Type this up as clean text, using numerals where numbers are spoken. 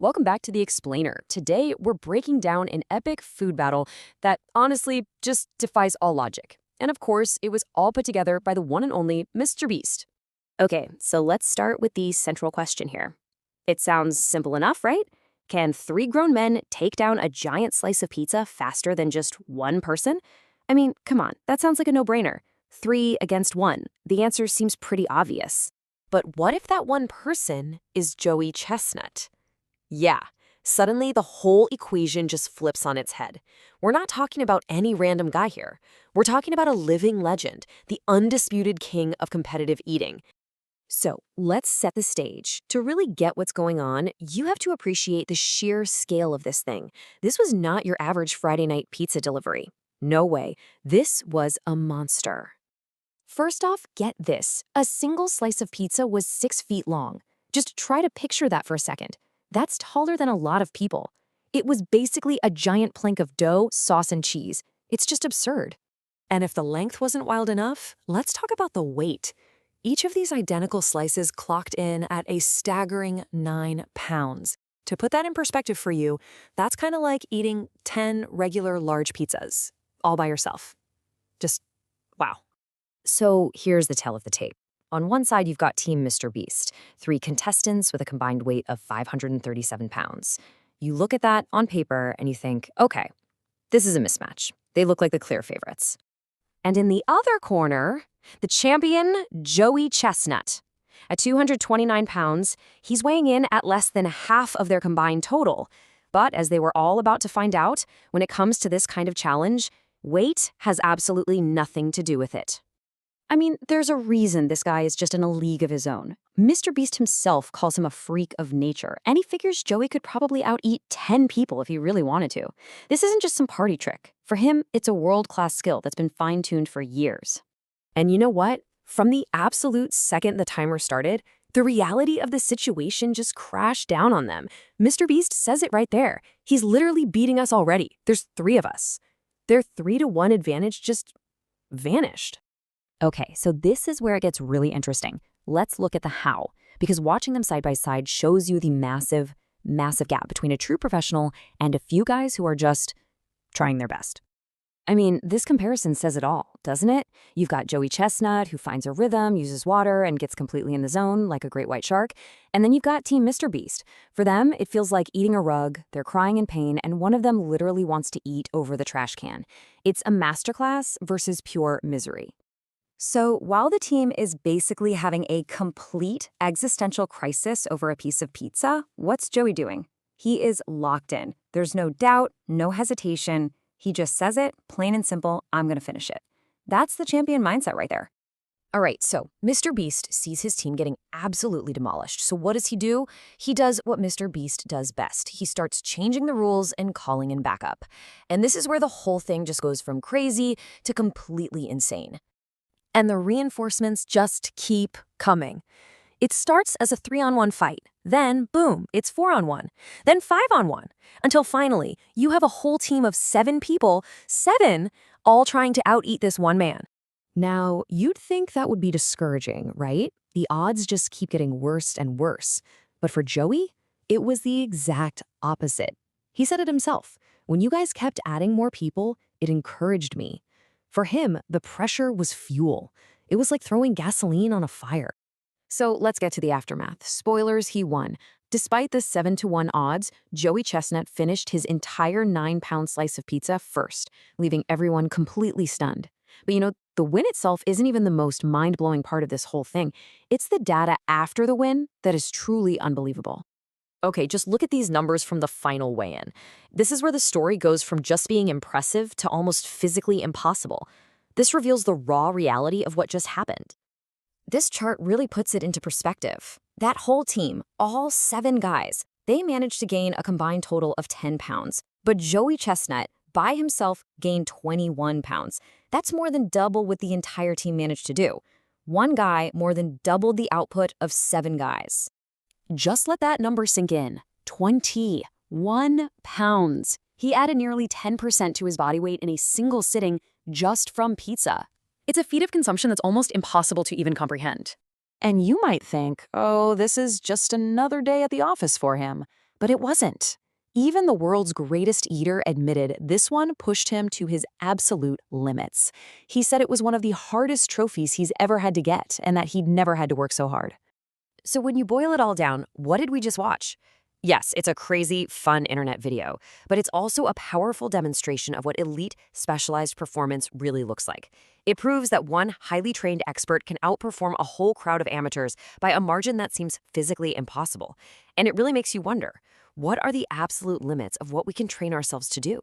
Welcome back to The Explainer. Today, we're breaking down an epic food battle that honestly just defies all logic. And of course, it was all put together by the one and only Mr. Beast. Okay, so let's start with the central question here. It sounds simple enough, right? Can three grown men take down a giant slice of pizza faster than just one person? I mean, come on, that sounds like a no-brainer. Three against one. The answer seems pretty obvious. But what if that one person is Joey Chestnut? Yeah, suddenly the whole equation just flips on its head. We're not talking about any random guy here. We're talking about a living legend, the undisputed king of competitive eating. So let's set the stage. To really get what's going on, you have to appreciate the sheer scale of this thing. This was not your average Friday night pizza delivery. No way. This was a monster. First off, get this. A single slice of pizza was 6 feet long. Just try to picture that for a second. That's taller than a lot of people. It was basically a giant plank of dough, sauce, and cheese. It's just absurd. And if the length wasn't wild enough, let's talk about the weight. Each of these identical slices clocked in at a staggering 9 pounds. To put that in perspective for you, that's kind of like eating 10 regular large pizzas, all by yourself. Just, wow. So here's the tale of the tape. On one side, you've got Team Mr. Beast, 3 contestants with a combined weight of 537 pounds. You look at that on paper and you think, okay, this is a mismatch. They look like the clear favorites. And in the other corner, the champion, Joey Chestnut. At 229 pounds, he's weighing in at less than half of their combined total. But as they were all about to find out, when it comes to this kind of challenge, weight has absolutely nothing to do with it. I mean, there's a reason this guy is just in a league of his own. Mr. Beast himself calls him a freak of nature, and he figures Joey could probably out-eat 10 people if he really wanted to. This isn't just some party trick. For him, it's a world-class skill that's been fine-tuned for years. And you know what? From the absolute second the timer started, the reality of the situation just crashed down on them. Mr. Beast says it right there. He's literally beating us already. There's 3 of us. Their 3-to-1 advantage just vanished. Okay, so this is where it gets really interesting. Let's look at the how, because watching them side by side shows you the massive, massive gap between a true professional and a few guys who are just trying their best. I mean, this comparison says it all, doesn't it? You've got Joey Chestnut, who finds a rhythm, uses water, and gets completely in the zone like a great white shark. And then you've got Team Mr. Beast. For them, it feels like eating a rug, they're crying in pain, and one of them literally wants to eat over the trash can. It's a masterclass versus pure misery. So while the team is basically having a complete existential crisis over a piece of pizza, what's Joey doing? He is locked in. There's no doubt, no hesitation. He just says it, plain and simple, I'm going to finish it. That's the champion mindset right there. All right, so Mr. Beast sees his team getting absolutely demolished. So what does he do? He does what Mr. Beast does best. He starts changing the rules and calling in backup. And this is where the whole thing just goes from crazy to completely insane. And the reinforcements just keep coming. It starts as a 3-on-1 fight. Then, boom, it's 4-on-1. Then 5-on-1. Until finally, you have a whole team of 7 people, 7, all trying to out-eat this one man. Now, you'd think that would be discouraging, right? The odds just keep getting worse and worse. But for Joey, it was the exact opposite. He said it himself. When you guys kept adding more people, it encouraged me. For him, the pressure was fuel. It was like throwing gasoline on a fire. So let's get to the aftermath. Spoilers, he won. Despite the 7-to-1 odds, Joey Chestnut finished his entire 9-pound slice of pizza first, leaving everyone completely stunned. But you know, the win itself isn't even the most mind-blowing part of this whole thing. It's the data after the win that is truly unbelievable. Okay, just look at these numbers from the final weigh-in. This is where the story goes from just being impressive to almost physically impossible. This reveals the raw reality of what just happened. This chart really puts it into perspective. That whole team, all 7 guys, they managed to gain a combined total of 10 pounds. But Joey Chestnut, by himself, gained 21 pounds. That's more than double what the entire team managed to do. One guy more than doubled the output of 7 guys. Just let that number sink in. 21 pounds. He added nearly 10% to his body weight in a single sitting just from pizza. It's a feat of consumption that's almost impossible to even comprehend. And you might think, oh, this is just another day at the office for him. But it wasn't. Even the world's greatest eater admitted this one pushed him to his absolute limits. He said it was one of the hardest trophies he's ever had to get and that he'd never had to work so hard. So when you boil it all down, what did we just watch? Yes, it's a crazy, fun internet video, but it's also a powerful demonstration of what elite, specialized performance really looks like. It proves that one highly trained expert can outperform a whole crowd of amateurs by a margin that seems physically impossible. And it really makes you wonder, what are the absolute limits of what we can train ourselves to do?